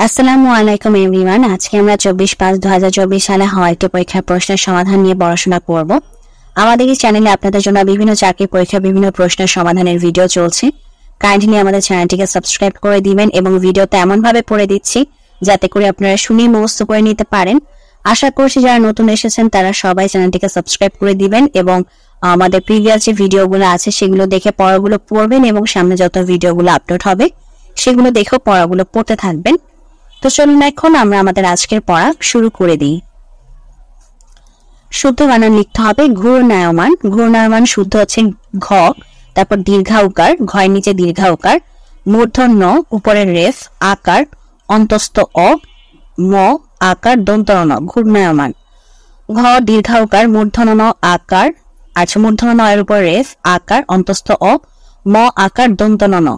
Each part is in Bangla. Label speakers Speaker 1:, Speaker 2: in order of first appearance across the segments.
Speaker 1: আসসালামু আলাইকুম এভরিওয়ান। আজকে আমরা 24/5/2024 সালে হাওয়াইকে পরীক্ষার প্রশ্নের সমাধান নিয়ে পড়াশোনা করব। আমাদের এই চ্যানেলে আপনাদের জন্য বিভিন্ন চাকরি পরীক্ষা বিভিন্ন প্রশ্নের সমাধানের ভিডিও চলছে। কাইন্ডলি আমাদের চ্যানেলটিকে সাবস্ক্রাইব করে দিবেন এবং ভিডিওতে এমনভাবে পড়ে দিচ্ছি যাতে করে আপনারা শুনে মুখস্থ করে নিতে পারেন। আশা করছি যারা নতুন এসেছেন তারা সবাই চ্যানেলটিকে সাবস্ক্রাইব করে দিবেন এবং আমাদের প্রিভিয়াস যে ভিডিওগুলো আছে সেগুলো দেখে পড়াগুলো পড়বেন এবং সামনে যত ভিডিওগুলো আপলোড হবে সেগুলো দেখেও পড়াগুলো পড়তে থাকবেন। তো চলুন এখন আমরা আমাদের আজকের পড়া শুরু করে দিই। শুদ্ধ বানান লিখতে হবে ঘূর্ণায়মান। ঘূর্ণায়মান শুদ্ধ হচ্ছে ঘ, তারপর দীর্ঘাউকার, ঘয়ের নিচে দীর্ঘাউকার, মূর্ধন্য উপরের রেফ, আকার অন্তস্থ অ, ম আকার দন্তন ন, ঘূর্ণায়মান। ঘ দীর্ঘাউকার, মূর্ধন্য ন আকার, আচ্ছা মূর্ধন্য ন এর উপর রেফ, আকার অন্তস্থ অ, ম আকার দন্তন ন।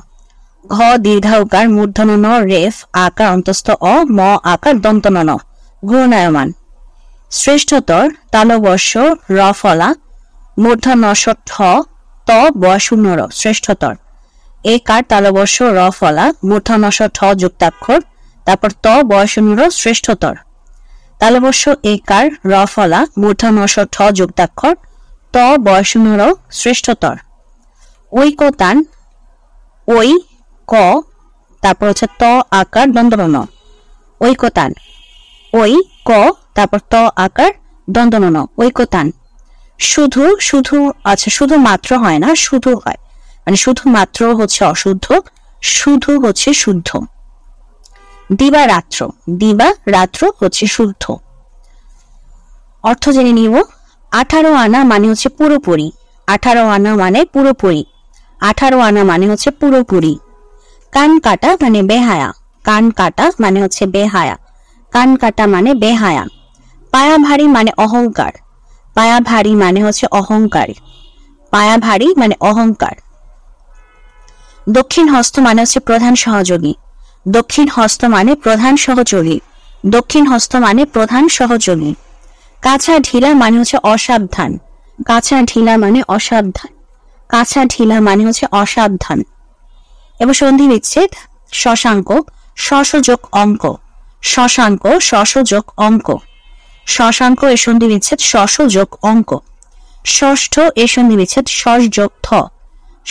Speaker 1: ঘ দীর্ঘাউকার, মূর্ধন্য ন রেফ, আকার অন্তস্থ অ, ম আকার দন্তন ন, ঘূর্ণায়মান। শ্রেষ্ঠতর তালবর্ষ র ফলা, মূর্ধন্য স ঠ, ত ব শূন্য র, শ্রেষ্ঠতর। একার তালবর্ষ র ফলা, মূর্ধন্য স ঠ যুক্তাক্ষর, তারপর ত ব শূন্য র, শ্রেষ্ঠতর। তালবর্ষ একার র ফলা, মূর্ধন্য স ঠ যুক্তাক্ষর, ত ব শূন্য র, শ্রেষ্ঠতর। ঐকতান ওই ক, তারপর হচ্ছে ত আকার দন্তন ন, ঐকতান। ওই ক তারপর ত আকার দন্তন ন, ঐকতান। শুধু শুধু আচ্ছা শুধু মাত্র হয় না, শুধু হয়, মানে শুধু মাত্র হচ্ছে অশুদ্ধ, শুধু হচ্ছে শুদ্ধ। দিবা রাত্র, দিবা রাত্র হচ্ছে শুদ্ধ। অর্থ জেনে নিব। 18 আনা মানে হচ্ছে পুরোপুরি, 18 আনা মানে পুরোপুরি, 18 আনা মানে হচ্ছে পুরোপুরি। কান কাটা মানে বেহায়া, কান কাটা মানে হচ্ছে বেহায়া, কান কাটা মানে বেহায়া। পায়া ভারী মানে অহংকার, পায়া ভারী মানে হচ্ছে অহংকার, পায়া ভারী মানে অহংকার। দক্ষিণ হস্ত মানে হচ্ছে প্রধান সহযোগী, দক্ষিণ হস্ত মানে প্রধান সহযোগী, দক্ষিণ হস্ত মানে প্রধান সহযোগী। কাঁচা ঢিলা মানে হচ্ছে অসাবধান, কাঁচা ঢিলা মানে অসাবধান, কাঁচা ঢিলা মানে হচ্ছে অসাবধান। এবার সন্ধি বিচ্ছেদ। শশাঙ্ক শশযোগ অঙ্ক, শশাঙ্ক শশযোগ অঙ্ক, শশাঙ্ক এর সন্ধি বিচ্ছেদ শশযোগ অঙ্ক। ষষ্ঠ এর সন্ধি বিচ্ছেদ শশ যোগ থ,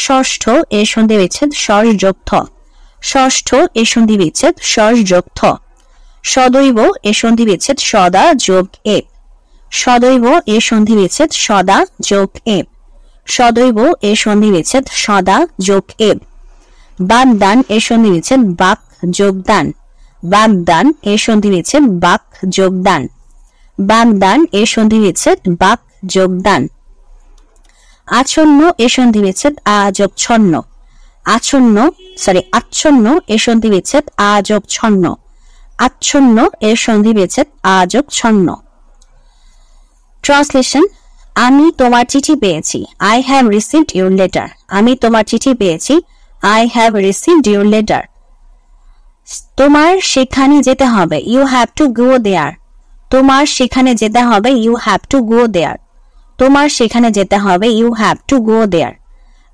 Speaker 1: ষষ্ঠ এর সন্ধি বিচ্ছেদ শশ যোগ থ, ষষ্ঠ এর সন্ধি বিচ্ছেদ শশ যোগ থ। সদৈব এর সন্ধি বিচ্ছেদ সদা যোগ এব, সদৈব এর সন্ধি বিচ্ছেদ সদা যোগ এব, সদৈব এর সন্ধি বিচ্ছেদ সদা যোগ এব। বাগদান এর সন্ধি বিচ্ছেদ বাক যোগদান, বাগদান এর সন্ধি বিচ্ছেদ বাক যোগদান, বাগদান এর সন্ধি বিচ্ছেদ বাক যোগদান। আচ্ছন্ন এর সন্ধি বিচ্ছেদ আ যোগ ছন্ন, আচ্ছন্ন আচ্ছন্ন এর সন্ধি বিচ্ছেদ আ যোগ ছন্ন, আচ্ছন্ন এর সন্ধি বিচ্ছেদ আ যোগ ছন্ন। ট্রান্সলেশন। আমি তোমার চিঠি পেয়েছি, I have received your letter, আমি তোমার চিঠি পেয়েছি, I have received your letter. তোমার সেখানে যেতে হবে, you have to go there. তোমার সেখানে যেতে হবে, you have to go there. তোমার সেখানে যেতে হবে, you have to go there.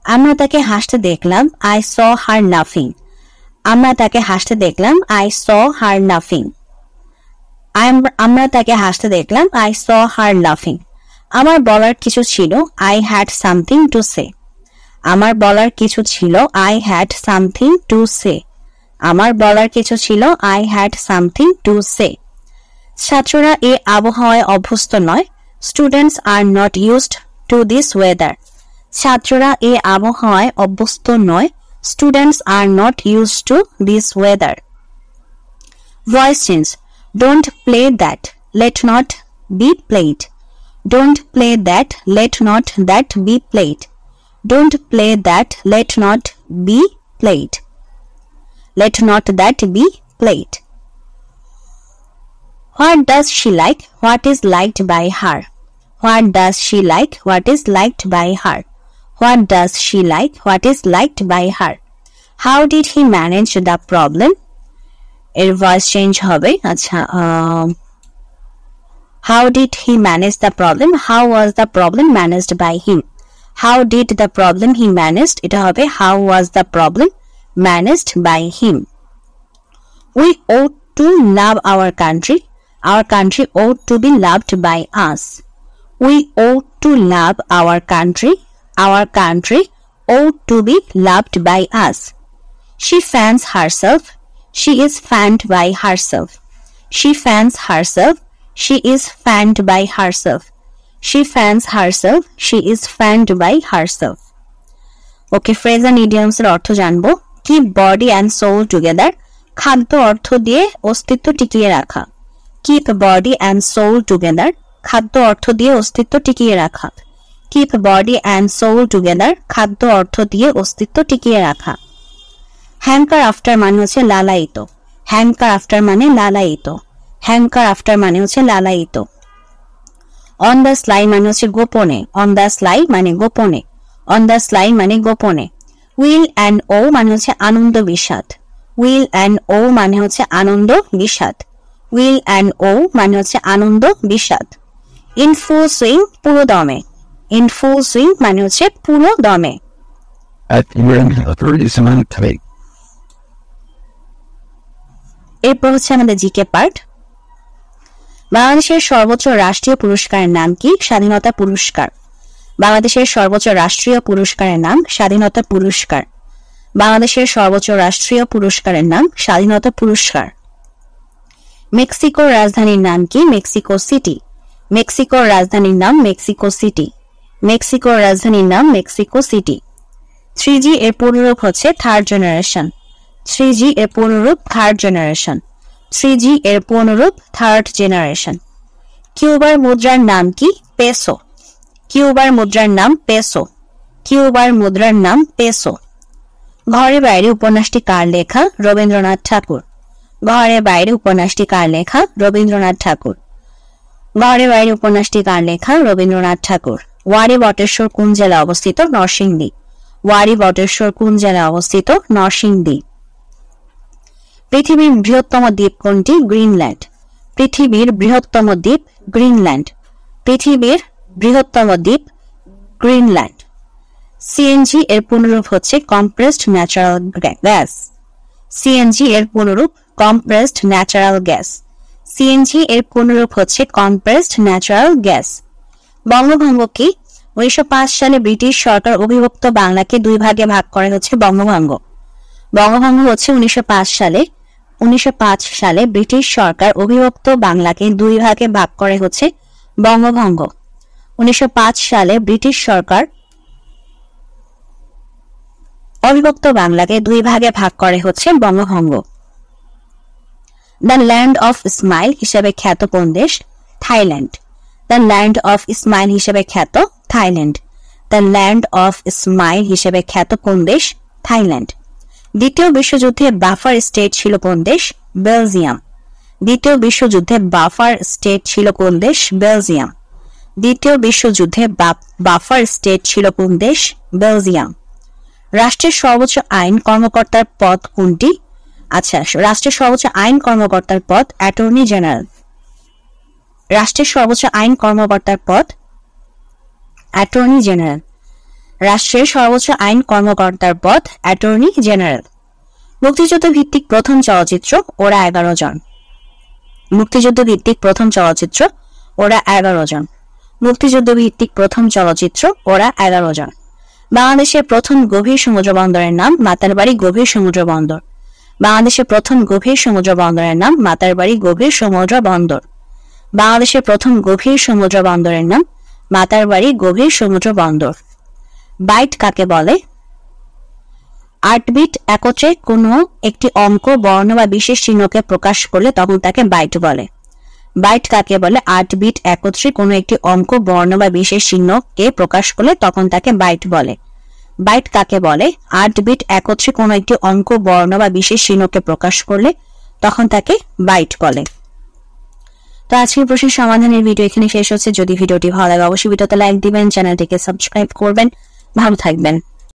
Speaker 1: আমরা তাকে হাসতে দেখলাম, I saw her laughing. আমরা তাকে হাসতে দেখলাম, I saw her laughing. আমরা তাকে হাসতে দেখলাম, I saw her laughing. আমার বলার কিছু ছিল, I had something to say. আমার বলার কিছু ছিল, I had something to say. আমার বলার কিছু ছিল, I had something to say. ছাত্ররা এই আবহাওয়ায় অভ্যস্ত নয়, students are not used to this weather. ছাত্ররা এই আবহাওয়ায় অভ্যস্ত নয়, students are not used to this weather. Voice change. Don't play that, let not be played. Don't play that, let not that be played. Don't play that, let not be played. Let not that be played. What does she like? What is liked by her? What does she like? What is liked by her? What does she like? What is liked by her? How did he manage the problem? এর voice change হবে। আচ্ছা, how did he manage the problem? How was the problem managed by him? How did the problem he managed? এটা হবে how was the problem managed by him. We ought to love our country. Our country ought to be loved by us. We ought to love our country. Our country ought to be loved by us. She fans herself. She is fanned by herself. She fans herself. She is fanned by herself. She fans herself. She is fanned by herself. Okay, phrase and idioms এর অর্থ জানবো। Keep body and soul together. খাদ্য অর্থ দিয়ে অস্তিত্ব টিকিয়ে রাখা। Keep body and soul together. খাদ্য অর্থ দিয়ে অস্তিত্ব টিকিয়ে রাখা। Keep body and soul together. খাদ্য অর্থ দিয়ে অস্তিত্ব টিকিয়ে রাখা। Hanker after মানে হচ্ছে লালায়িত। Hanker after মানে লালায়িত। Hanker after মানে হচ্ছে লালায়িত। On the sly মানে হচ্ছে গোপনে। On the sly মানে গোপনে। On the sly মানে গোপনে। Will and O মানে হচ্ছে আনন্দ বিষাদ। Will and O মানে হচ্ছে আনন্দ বিষাদ। Will and O মানে হচ্ছে আনন্দ বিষাদ। In full swing পুরো দমে। In full swing মানে হচ্ছে পুরো দমে। এরপর হচ্ছে আমাদের জিকে পার্ট। বাংলাদেশের সর্বোচ্চ রাষ্ট্রীয় পুরস্কারের নাম কি? স্বাধীনতা পুরস্কার। বাংলাদেশের সর্বোচ্চ রাষ্ট্রীয় পুরস্কারের নাম স্বাধীনতা পুরস্কার। বাংলাদেশের সর্বোচ্চ রাষ্ট্রীয় পুরস্কারের নাম স্বাধীনতা পুরস্কার। মেক্সিকোর রাজধানীর নাম কি? Mexico city. মেক্সিকোর রাজধানীর নাম মেক্সিকো সিটি। মেক্সিকোর রাজধানীর নাম মেক্সিকো সিটি। 3G এর পূর্ণরূপ হচ্ছে থার্ড জেনারেশন। 3G এর পূর্ণরূপ থার্ড জেনারেশন। 3G এর পূর্ণরূপ থার্ড জেনারেশন। কিউবার মুদ্রার নাম কি? পেসো। কিউবার মুদ্রার নাম পেসো। কিউবার মুদ্রার নাম পেসো। ঘরে বাইরে উপন্যাসটি কার লেখা? রবীন্দ্রনাথ ঠাকুর। ঘরে বাইরে উপন্যাসটি কার লেখা? রবীন্দ্রনাথ ঠাকুর। ঘরে বাইরে উপন্যাসটি কার লেখা? রবীন্দ্রনাথ ঠাকুর। ওয়ারী বটেশ্বর কোন জেলায় অবস্থিত? নরসিংদী। ওয়ারী বটেশ্বর কোন জেলায় অবস্থিত? নরসিংদী। পৃথিবীর বৃহত্তম দ্বীপ কোনটি? গ্রিনল্যান্ড। পৃথিবীর বৃহত্তম দ্বীপ গ্রিনল্যান্ড। পৃথিবীর বৃহত্তম দ্বীপ গ্রিনল্যান্ড। সিএনজি এর পূর্ণরূপ হচ্ছে কম্প্রেসড ন্যাচারাল গ্যাস। সিএনজি এর পূর্ণরূপ কম্প্রেসড ন্যাচারাল গ্যাস। সিএনজি এর পূর্ণরূপ হচ্ছে কম্প্রেসড ন্যাচারাল গ্যাস। বঙ্গভঙ্গ কি? 1905 সালে ব্রিটিশ সরকার অবিভক্ত বাংলাকে দুই ভাগে ভাগ করে হচ্ছে বঙ্গভঙ্গ। বঙ্গভঙ্গ হচ্ছে 1905 সালে ব্রিটিশ সরকার অবিভক্ত বাংলাকে দুই ভাগে ভাগ করে হচ্ছে বঙ্গভঙ্গ। 1905 সালে ব্রিটিশ সরকার অবিভক্ত বাংলাকে দুই ভাগে ভাগ করে হচ্ছে বঙ্গভঙ্গ। দ্য ল্যান্ড অফ স্মাইল হিসেবে খ্যাত কোন দেশ? Thailand. The land of smile হিসেবে খ্যাত Thailand. The land of smile হিসেবে খ্যাত কোন দেশ? থাইল্যান্ড। দ্বিতীয় বিশ্বযুদ্ধে বাফার স্টেট ছিল কোন দেশ? বেলজিয়াম। দ্বিতীয় বিশ্বযুদ্ধে বাফার স্টেট ছিল কোন দেশ? বেলজিয়াম। দ্বিতীয় বিশ্বযুদ্ধে বাফার স্টেট ছিল কোন দেশ? বেলজিয়াম। রাষ্ট্রের সর্বোচ্চ আইন কর্মকর্তার পদ কোনটি? আচ্ছা, রাষ্ট্রের সর্বোচ্চ আইন কর্মকর্তার পদ অ্যাটর্নি জেনারেল। রাষ্ট্রের সর্বোচ্চ আইন কর্মকর্তার পদ অ্যাটর্নি জেনারেল। রাষ্ট্রের সর্বোচ্চ আইন কর্মকর্তার পদ অ্যাটর্নি জেনারেল। মুক্তিযুদ্ধ ভিত্তিক প্রথম চলচ্চিত্র ওরা 11 জন। মুক্তিযুদ্ধ ভিত্তিক প্রথম চলচ্চিত্র ওরা 11 জন। মুক্তিযুদ্ধ ভিত্তিক প্রথম চলচ্চিত্র ওরা 11 জন। বাংলাদেশের প্রথম গভীর সমুদ্র বন্দরের নাম মাতারবাড়ি গভীর সমুদ্র বন্দর। বাংলাদেশের প্রথম গভীর সমুদ্র বন্দরের নাম মাতারবাড়ি গভীর সমুদ্র বন্দর। বাংলাদেশের প্রথম গভীর সমুদ্র বন্দরের নাম মাতারবাড়ি গভীর সমুদ্র বন্দর। বাইট কাকে বলে? 8 বিট একত্রে কোনো একটি অঙ্ক, বর্ণ বা বিশেষ চিহ্নকে প্রকাশ করলে তখন তাকে বাইট বলে। বাইট কাকে বলে? 8 বিট একত্রে কোনো একটি অঙ্ক, বর্ণ বা বিশেষ চিহ্নকে প্রকাশ করলে তখন তাকে বাইট বলে। বাইট কাকে বলে? 8 বিট একত্রে কোনো একটি অঙ্ক, বর্ণ বা বিশেষ চিহ্নকে প্রকাশ করলে তখন তাকে বাইট বলে। তো আজকের প্রশ্নের সমাধানের ভিডিও এখানে শেষ হচ্ছে। যদি ভিডিওটি ভালো লাগে অবশ্যই ভিডিওতে লাইক দিবেন, চ্যানেলটিকে সাবস্ক্রাইব করবেন। ভালো থাকবেন।